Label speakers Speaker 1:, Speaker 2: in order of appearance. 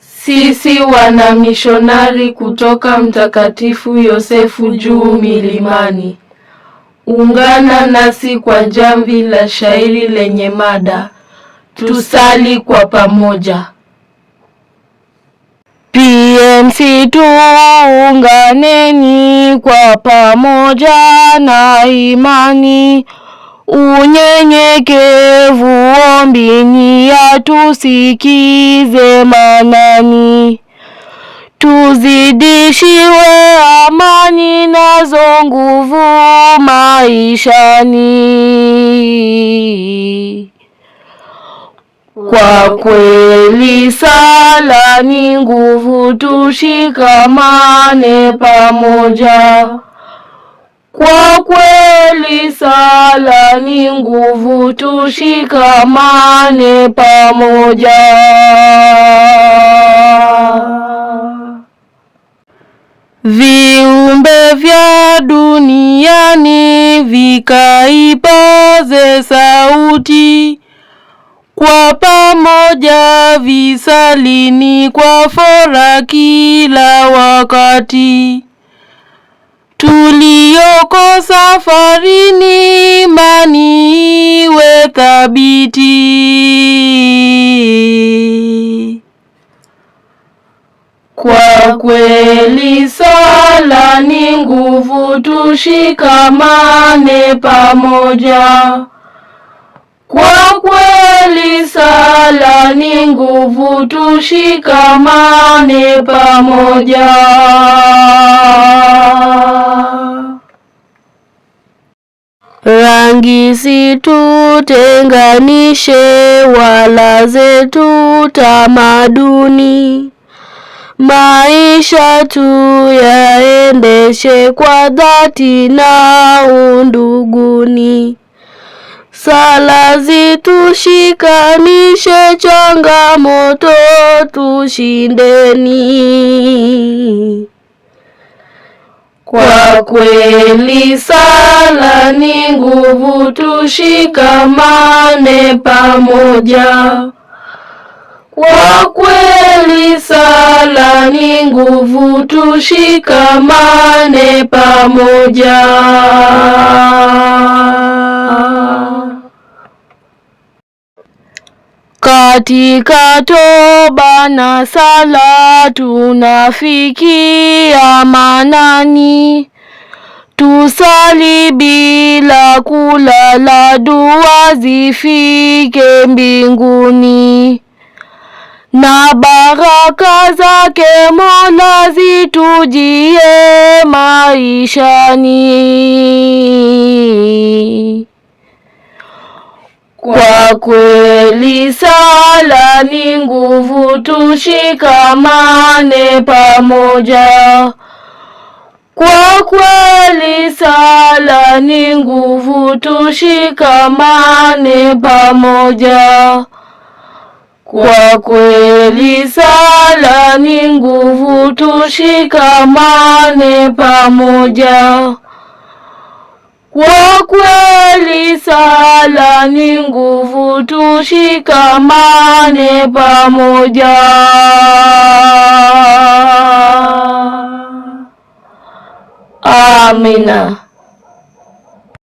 Speaker 1: Sisi wanamishonari kutoka Mtakatifu Yosefu juu milimani, ungana nasi kwa jamvi la shairi lenye mada tusali kwa pamoja. PMC tuunganeni kwa pamoja na imani, unyenyekevu ombini atusikize manani, tuzidishiwe amani nazo nguvu maishani. Kwa kweli sala ni nguvu, tushikamane pamoja. Kwa kweli sala ni nguvu, tushikamane pamoja. Viumbe vya duniani vikaipaze sauti, kwa pamoja visalini kwa furaha kila wakati. Tulioko safarini imani iwe thabiti, kwa kweli sala ni nguvu, tushikamane pamoja. Kwa kweli sala ni nguvu, tushikamane pamoja. Rangi situtenganishe wala zetu tamaduni, maisha tu yaendeshe kwa dhati na unduguni. Sala zitushikanishe, changamoto tushindeni. Kwa kweli sala ni nguvu, tushikamane pamoja. Kwa kweli sala ni nguvu, tushikamane pamoja. Katika toba na sala tunafikia manani, tusali bila kulala, dua zifike mbinguni. Na baraka zake Mola zitujie maishani. Kwa kweli sala ni nguvu, tushikamane pamoja. Kwa kweli sala ni nguvu, tushikamane pamoja. Kwa kweli sala ni nguvu, tushikamane pamoja. Kwa kweli sala ni nguvu, tushikamane pamoja. Amina.